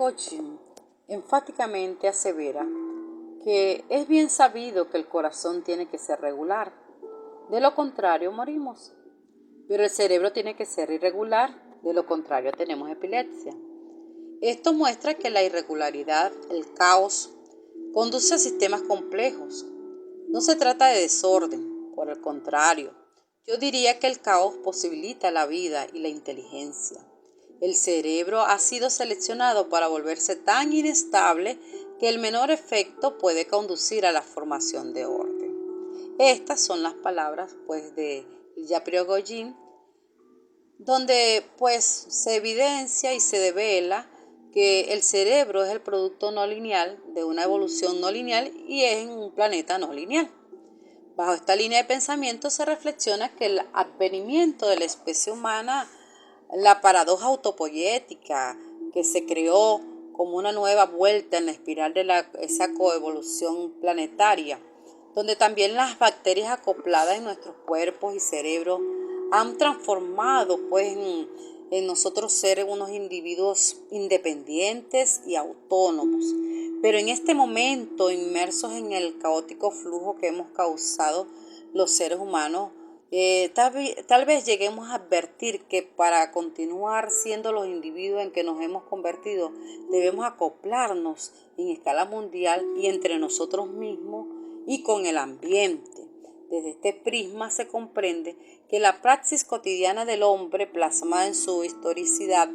Gojin enfáticamente asevera que es bien sabido que el corazón tiene que ser regular, de lo contrario morimos, pero el cerebro tiene que ser irregular, de lo contrario tenemos epilepsia. Esto muestra que la irregularidad, el caos, conduce a sistemas complejos. No se trata de desorden, por el contrario, yo diría que el caos posibilita la vida y la inteligencia. El cerebro ha sido seleccionado para volverse tan inestable que el menor efecto puede conducir a la formación de orden. Estas son las palabras de Prigogine, donde se evidencia y se devela que el cerebro es el producto no lineal de una evolución no lineal y es en un planeta no lineal. Bajo esta línea de pensamiento se reflexiona que el advenimiento de la especie humana, la paradoja autopoyética que se creó como una nueva vuelta en la espiral de esa coevolución planetaria, donde también las bacterias acopladas en nuestros cuerpos y cerebros han transformado en nosotros ser unos individuos independientes y autónomos. Pero en este momento, inmersos en el caótico flujo que hemos causado los seres humanos, tal vez lleguemos a advertir que para continuar siendo los individuos en que nos hemos convertido, debemos acoplarnos en escala mundial y entre nosotros mismos y con el ambiente. Desde este prisma se comprende que la praxis cotidiana del hombre, plasmada en su historicidad,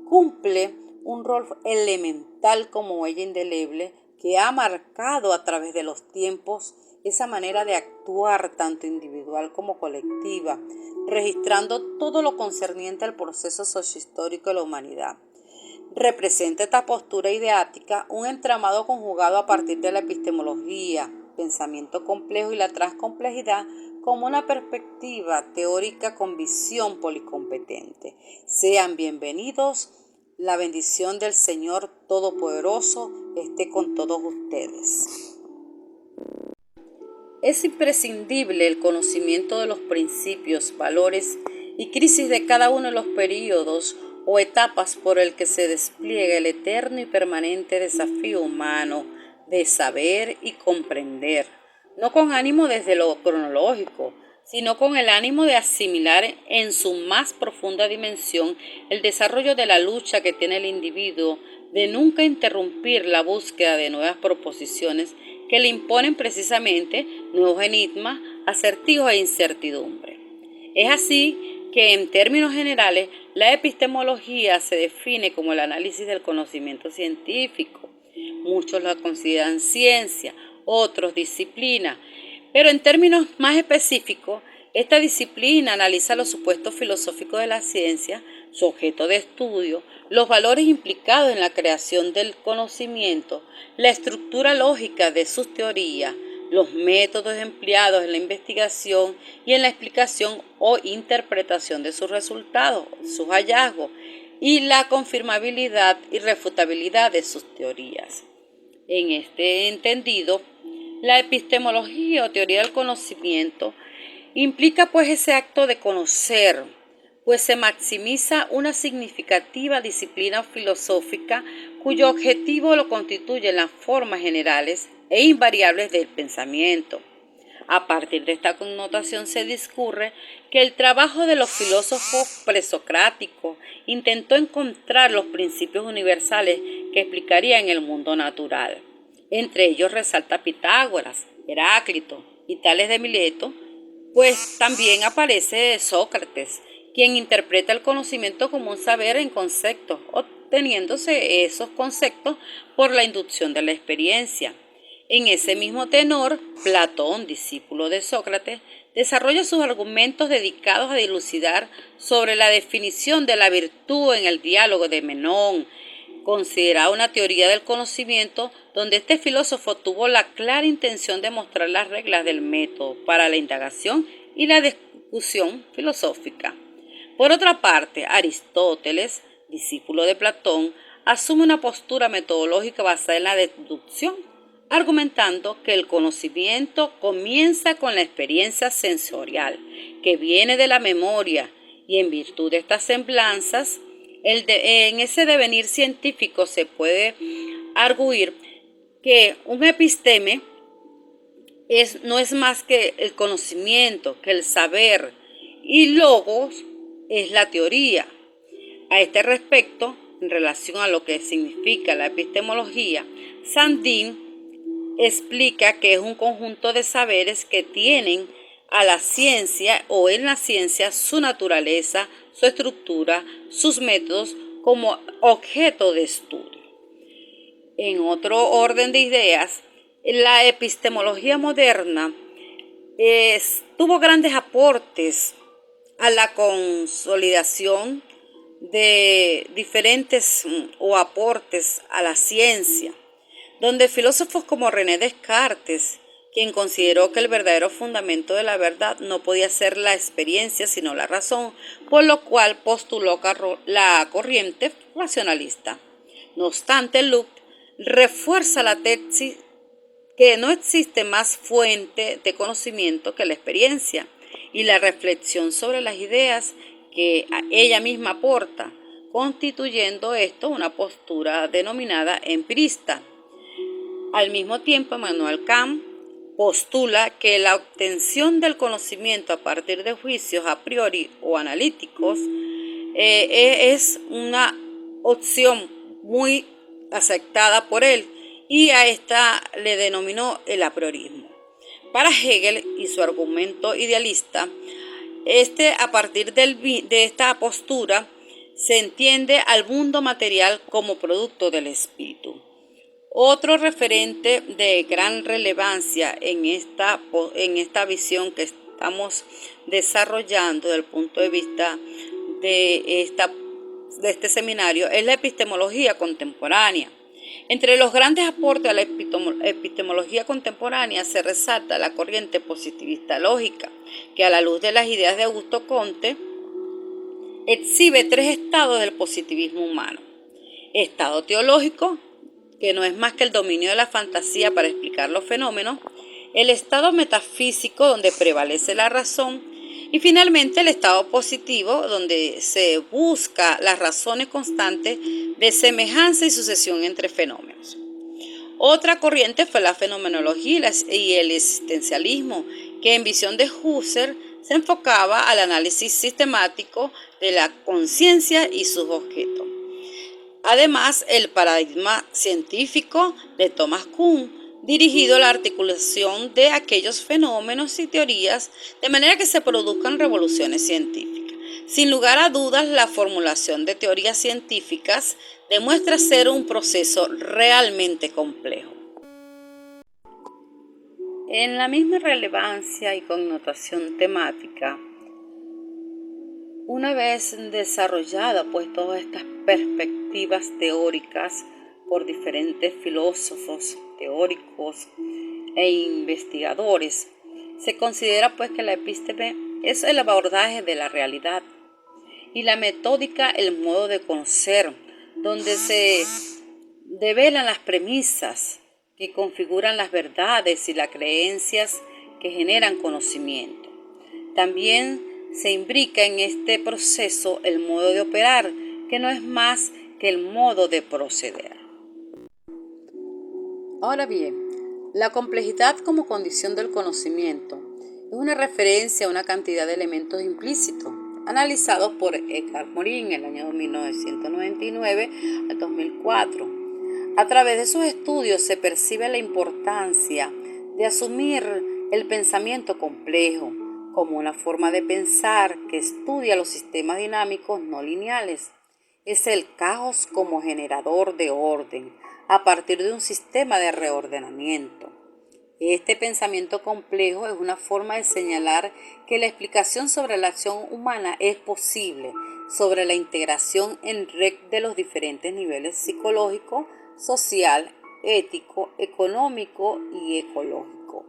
cumple un rol elemental como huella indeleble que ha marcado a través de los tiempos esa manera de actuar tanto individual como colectiva, registrando todo lo concerniente al proceso sociohistórico de la humanidad. Representa esta postura ideática un entramado conjugado a partir de la epistemología, pensamiento complejo y la transcomplejidad como una perspectiva teórica con visión policompetente. Sean bienvenidos, la bendición del Señor Todopoderoso esté con todos ustedes. Es imprescindible el conocimiento de los principios, valores y crisis de cada uno de los períodos o etapas por el que se despliega el eterno y permanente desafío humano de saber y comprender, no con ánimo desde lo cronológico, sino con el ánimo de asimilar en su más profunda dimensión el desarrollo de la lucha que tiene el individuo de nunca interrumpir la búsqueda de nuevas proposiciones que le imponen precisamente nuevos enigmas, acertijos e incertidumbre. Es así que, en términos generales, la epistemología se define como el análisis del conocimiento científico. Muchos la consideran ciencia, otros disciplina, pero en términos más específicos, esta disciplina analiza los supuestos filosóficos de la ciencia, su objeto de estudio, los valores implicados en la creación del conocimiento, la estructura lógica de sus teorías, los métodos empleados en la investigación y en la explicación o interpretación de sus resultados, sus hallazgos, y la confirmabilidad y refutabilidad de sus teorías. En este entendido, la epistemología o teoría del conocimiento implica ese acto de conocer, pues se maximiza una significativa disciplina filosófica cuyo objetivo lo constituyen las formas generales e invariables del pensamiento. A partir de esta connotación se discurre que el trabajo de los filósofos presocráticos intentó encontrar los principios universales que explicarían el mundo natural. Entre ellos resalta Pitágoras, Heráclito y Tales de Mileto, pues también aparece Sócrates, quien interpreta el conocimiento como un saber en conceptos, obteniéndose esos conceptos por la inducción de la experiencia. En ese mismo tenor, Platón, discípulo de Sócrates, desarrolla sus argumentos dedicados a dilucidar sobre la definición de la virtud en el diálogo de Menón, considerada una teoría del conocimiento donde este filósofo tuvo la clara intención de mostrar las reglas del método para la indagación y la discusión filosófica. Por otra parte, Aristóteles, discípulo de Platón, asume una postura metodológica basada en la deducción, argumentando que el conocimiento comienza con la experiencia sensorial, que viene de la memoria, y en virtud de estas semblanzas, En ese devenir científico se puede arguir que un episteme no es más que el conocimiento, que el saber, y logos es la teoría. A este respecto, en relación a lo que significa la epistemología, Sandin explica que es un conjunto de saberes que tienen a la ciencia o en la ciencia su naturaleza, su estructura, sus métodos como objeto de estudio. En otro orden de ideas, la epistemología moderna tuvo grandes aportes a la consolidación de diferentes o aportes a la ciencia, donde filósofos como René Descartes, quien consideró que el verdadero fundamento de la verdad no podía ser la experiencia sino la razón, por lo cual postuló la corriente racionalista. No obstante, Locke refuerza la tesis que no existe más fuente de conocimiento que la experiencia y la reflexión sobre las ideas que ella misma aporta, constituyendo esto una postura denominada empirista. Al mismo tiempo, Immanuel Kant postula que la obtención del conocimiento a partir de juicios a priori o analíticos es una opción muy aceptada por él, y a esta le denominó el apriorismo. Para Hegel y su argumento idealista, a partir de esta postura se entiende al mundo material como producto del espíritu. Otro referente de gran relevancia en esta visión que estamos desarrollando desde el punto de vista de este seminario es la epistemología contemporánea. Entre los grandes aportes a la epistemología contemporánea se resalta la corriente positivista lógica, que a la luz de las ideas de Augusto Comte exhibe tres estados del positivismo humano: estado teológico, que no es más que el dominio de la fantasía para explicar los fenómenos; el estado metafísico, donde prevalece la razón; y finalmente el estado positivo, donde se busca las razones constantes de semejanza y sucesión entre fenómenos. Otra corriente fue la fenomenología y el existencialismo, que en visión de Husserl se enfocaba al análisis sistemático de la conciencia y sus objetos. Además, el paradigma científico de Thomas Kuhn, dirigido a la articulación de aquellos fenómenos y teorías de manera que se produzcan revoluciones científicas. Sin lugar a dudas, la formulación de teorías científicas demuestra ser un proceso realmente complejo. En la misma relevancia y connotación temática, una vez desarrollada todas estas perspectivas teóricas por diferentes filósofos, teóricos e investigadores, se considera que la episteme es el abordaje de la realidad y la metódica el modo de conocer, donde se develan las premisas que configuran las verdades y las creencias que generan conocimiento. También se imbrica en este proceso el modo de operar, que no es más que el modo de proceder. Ahora bien, la complejidad como condición del conocimiento es una referencia a una cantidad de elementos implícitos, analizados por Eckhart Morin en el año 1999 al 2004. A través de sus estudios se percibe la importancia de asumir el pensamiento complejo como una forma de pensar que estudia los sistemas dinámicos no lineales. Es el caos como generador de orden a partir de un sistema de reordenamiento. Este pensamiento complejo es una forma de señalar que la explicación sobre la acción humana es posible, sobre la integración en red de los diferentes niveles psicológico, social, ético, económico y ecológico.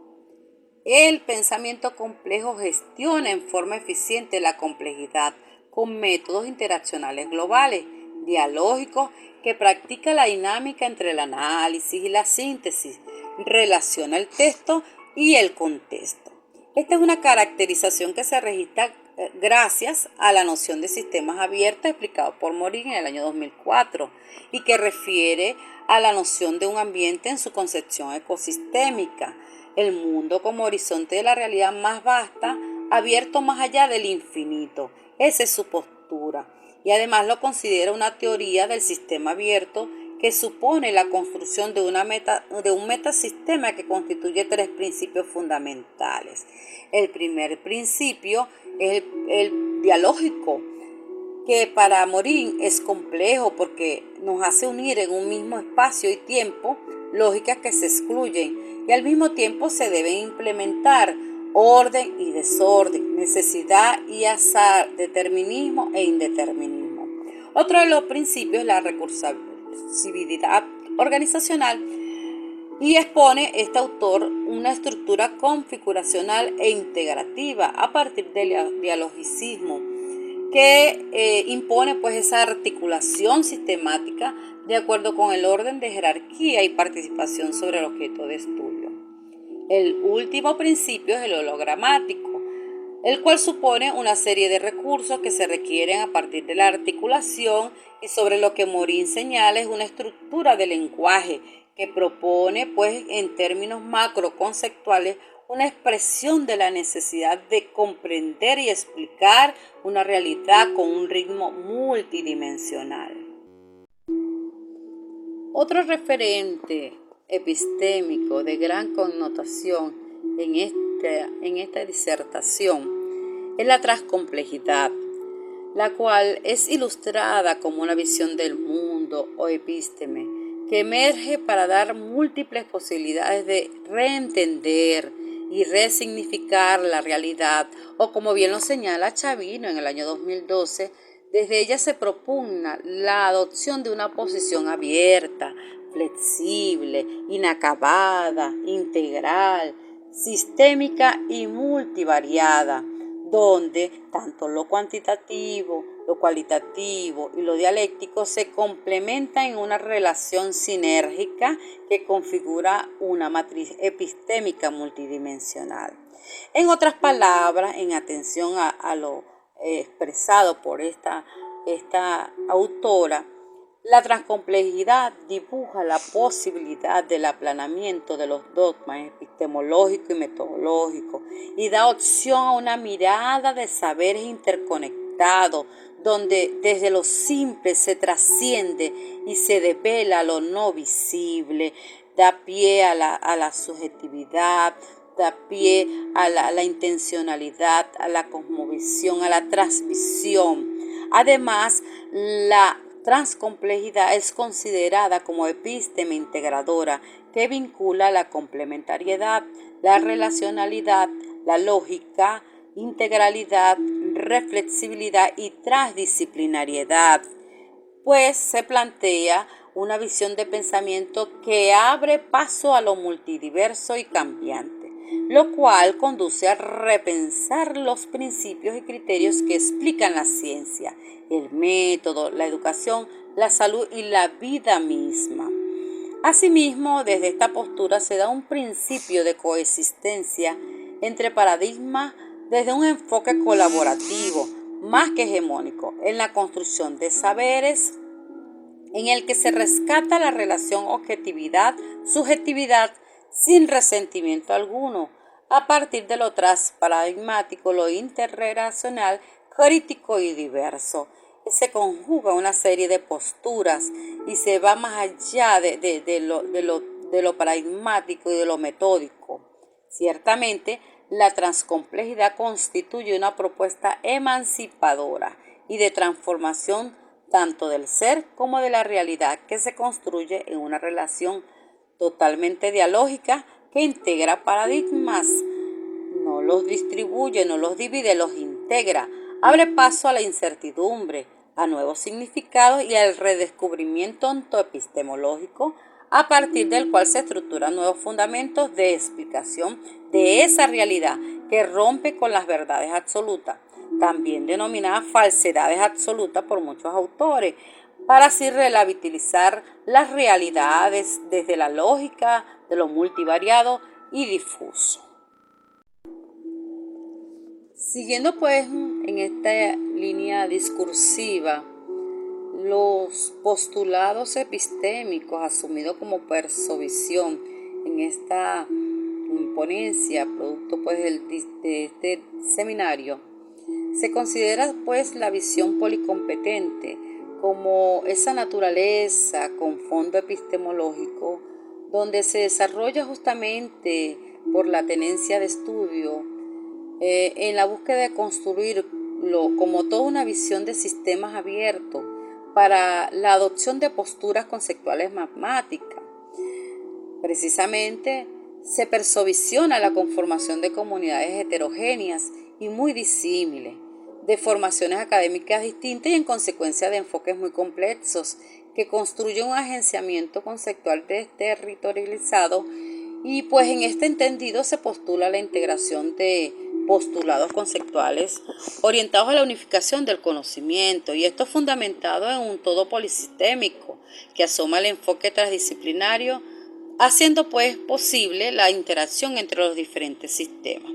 El pensamiento complejo gestiona en forma eficiente la complejidad con métodos interaccionales globales, dialógicos, que practica la dinámica entre el análisis y la síntesis, relaciona el texto y el contexto. Esta es una caracterización que se registra gracias a la noción de sistemas abiertos explicado por Morin en el año 2004 y que refiere a la noción de un ambiente en su concepción ecosistémica, el mundo como horizonte de la realidad más vasta, abierto más allá del infinito. Esa es su postura. Y además lo considera una teoría del sistema abierto que supone la construcción de un metasistema que constituye tres principios fundamentales. El primer principio es el dialógico, que para Morin es complejo porque nos hace unir en un mismo espacio y tiempo lógicas que se excluyen y al mismo tiempo se deben implementar orden y desorden, necesidad y azar, determinismo e indeterminismo. Otro de los principios es la recursividad organizacional y expone este autor una estructura configuracional e integrativa a partir del dialogicismo que impone pues esa articulación sistemática de acuerdo con el orden de jerarquía y participación sobre el objeto de estudio. El último principio es el hologramático, el cual supone una serie de recursos que se requieren a partir de la articulación y sobre lo que Morin señala es una estructura de lenguaje que propone pues en términos macroconceptuales una expresión de la necesidad de comprender y explicar una realidad con un ritmo multidimensional. Otro referente epistémico de gran connotación en esta disertación es la transcomplejidad, la cual es ilustrada como una visión del mundo o epísteme que emerge para dar múltiples posibilidades de reentender y resignificar la realidad, o como bien lo señala Chavino en el año 2012, desde ella se propugna la adopción de una posición abierta, flexible, inacabada, integral, sistémica y multivariada, donde tanto lo cuantitativo, lo cualitativo y lo dialéctico se complementan en una relación sinérgica que configura una matriz epistémica multidimensional. En otras palabras, en atención a lo expresado por esta autora, la transcomplejidad dibuja la posibilidad del aplanamiento de los dogmas epistemológicos y metodológicos y da opción a una mirada de saberes interconectados, donde desde lo simple se trasciende y se devela lo no visible, da pie a la subjetividad, da pie a la intencionalidad, a la cosmovisión, a la transmisión. Además, la transcomplejidad es considerada como epísteme integradora que vincula la complementariedad, la relacionalidad, la lógica, integralidad, reflexibilidad y transdisciplinariedad, pues se plantea una visión de pensamiento que abre paso a lo multidiverso y cambiante, lo cual conduce a repensar los principios y criterios que explican la ciencia, el método, la educación, la salud y la vida misma. Asimismo, desde esta postura se da un principio de coexistencia entre paradigmas desde un enfoque colaborativo, más que hegemónico, en la construcción de saberes, en el que se rescata la relación objetividad-subjetividad sin resentimiento alguno, a partir de lo transparadigmático, lo interrelacional, crítico y diverso. Se conjuga una serie de posturas y se va más allá de lo paradigmático y de lo metódico. Ciertamente, la transcomplejidad constituye una propuesta emancipadora y de transformación tanto del ser como de la realidad que se construye en una relación totalmente dialógica que integra paradigmas, no los distribuye, no los divide, los integra, abre paso a la incertidumbre, a nuevos significados y al redescubrimiento ontoepistemológico a partir del cual se estructuran nuevos fundamentos de explicación de esa realidad que rompe con las verdades absolutas, también denominadas falsedades absolutas por muchos autores, para así relativizar las realidades desde la lógica de lo multivariado y difuso. Siguiendo pues en esta línea discursiva los postulados epistémicos asumidos como persuasión en esta ponencia, producto pues de este seminario. Se considera pues la visión policompetente como esa naturaleza con fondo epistemológico donde se desarrolla justamente por la tenencia de estudio en la búsqueda de construirlo como toda una visión de sistemas abiertos para la adopción de posturas conceptuales matemáticas. Precisamente se persevisiona la conformación de comunidades heterogéneas y muy disímiles, de formaciones académicas distintas y en consecuencia de enfoques muy complejos que construyen un agenciamiento conceptual desterritorializado, y pues en este entendido se postula la integración de postulados conceptuales orientados a la unificación del conocimiento, y esto fundamentado en un todo polisistémico que asoma el enfoque transdisciplinario, haciendo pues posible la interacción entre los diferentes sistemas.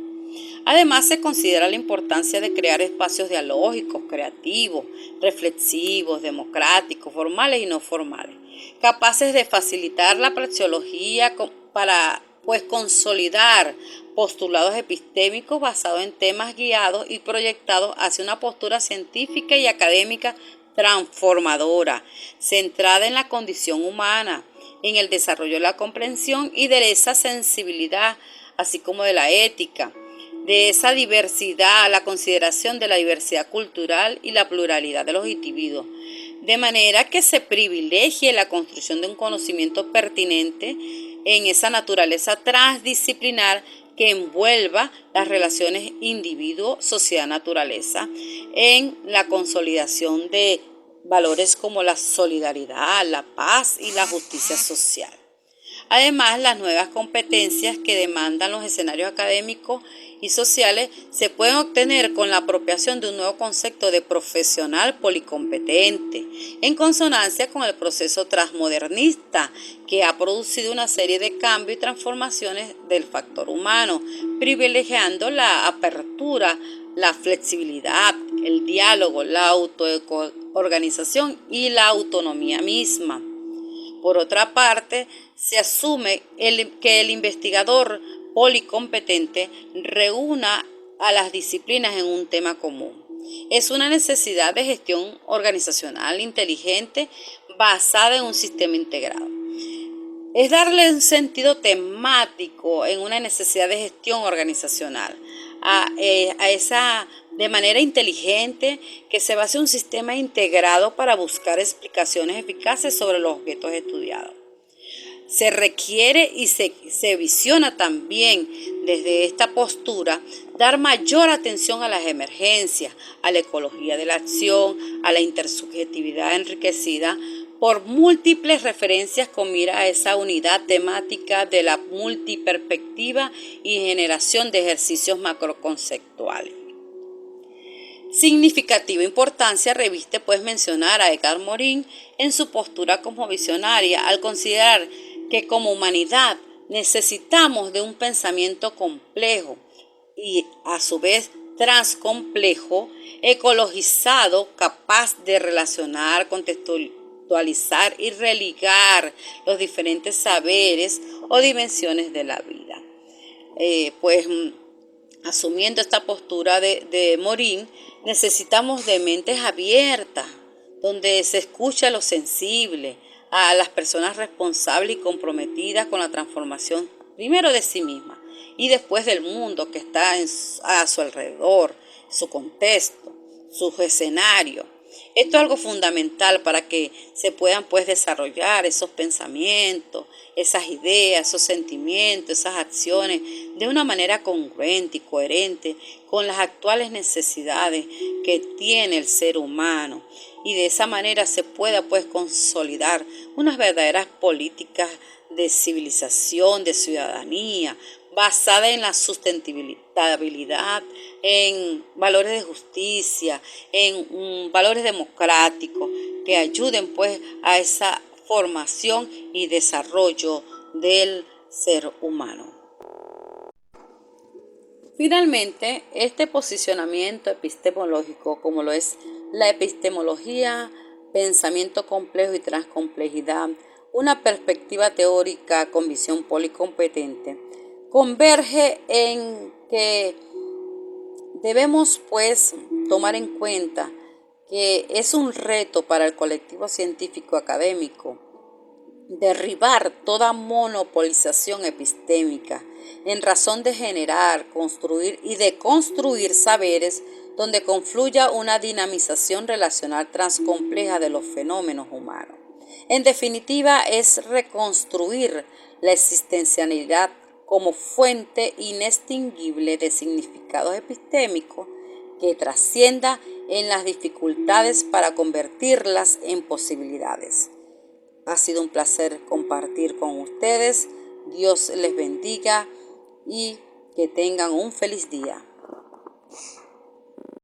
Además, se considera la importancia de crear espacios dialógicos, creativos, reflexivos, democráticos, formales y no formales, capaces de facilitar la praxeología para pues consolidar postulados epistémicos basados en temas guiados y proyectados hacia una postura científica y académica transformadora, centrada en la condición humana, en el desarrollo de la comprensión y de esa sensibilidad, así como de la ética, de esa diversidad, la consideración de la diversidad cultural y la pluralidad de los individuos, de manera que se privilegie la construcción de un conocimiento pertinente en esa naturaleza transdisciplinar que envuelva las relaciones individuo-sociedad-naturaleza, en la consolidación de valores como la solidaridad, la paz y la justicia social. Además, las nuevas competencias que demandan los escenarios académicos y sociales se pueden obtener con la apropiación de un nuevo concepto de profesional policompetente, en consonancia con el proceso transmodernista que ha producido una serie de cambios y transformaciones del factor humano, privilegiando la apertura, la flexibilidad, el diálogo, la autoorganización y la autonomía misma. Por otra parte, se asume que el investigador policompetente reúna a las disciplinas en un tema común. Es una necesidad de gestión organizacional inteligente basada en un sistema integrado. Es darle un sentido temático en una necesidad de gestión organizacional a esa de manera inteligente que se base en un sistema integrado para buscar explicaciones eficaces sobre los objetos estudiados. Se requiere y se visiona también desde esta postura dar mayor atención a las emergencias, a la ecología de la acción, a la intersubjetividad enriquecida por múltiples referencias con mira a esa unidad temática de la multiperspectiva y generación de ejercicios macroconceptuales. Significativa importancia reviste pues mencionar a Edgar Morin en su postura como visionaria al considerar que como humanidad necesitamos de un pensamiento complejo y a su vez transcomplejo, ecologizado, capaz de relacionar, contextualizar y religar los diferentes saberes o dimensiones de la vida. Asumiendo esta postura de Morin, necesitamos de mentes abiertas, donde se escucha lo sensible, a las personas responsables y comprometidas con la transformación, primero de sí misma y después del mundo que está a su alrededor, su contexto, su escenario. Esto es algo fundamental para que se puedan pues desarrollar esos pensamientos, esas ideas, esos sentimientos, esas acciones de una manera congruente y coherente con las actuales necesidades que tiene el ser humano, y de esa manera se pueda pues consolidar unas verdaderas políticas de civilización, de ciudadanía, basada en la sustentabilidad, en valores de justicia, en valores democráticos que ayuden pues a esa formación y desarrollo del ser humano. Finalmente, este posicionamiento epistemológico, como lo es la epistemología, pensamiento complejo y transcomplejidad, una perspectiva teórica con visión policompetente, converge en que debemos pues tomar en cuenta que es un reto para el colectivo científico académico derribar toda monopolización epistémica en razón de generar, construir y deconstruir saberes donde confluya una dinamización relacional transcompleja de los fenómenos humanos. En definitiva, es reconstruir la existencialidad como fuente inextinguible de significados epistémicos que trascienda en las dificultades para convertirlas en posibilidades. Ha sido un placer compartir con ustedes. Dios les bendiga y que tengan un feliz día.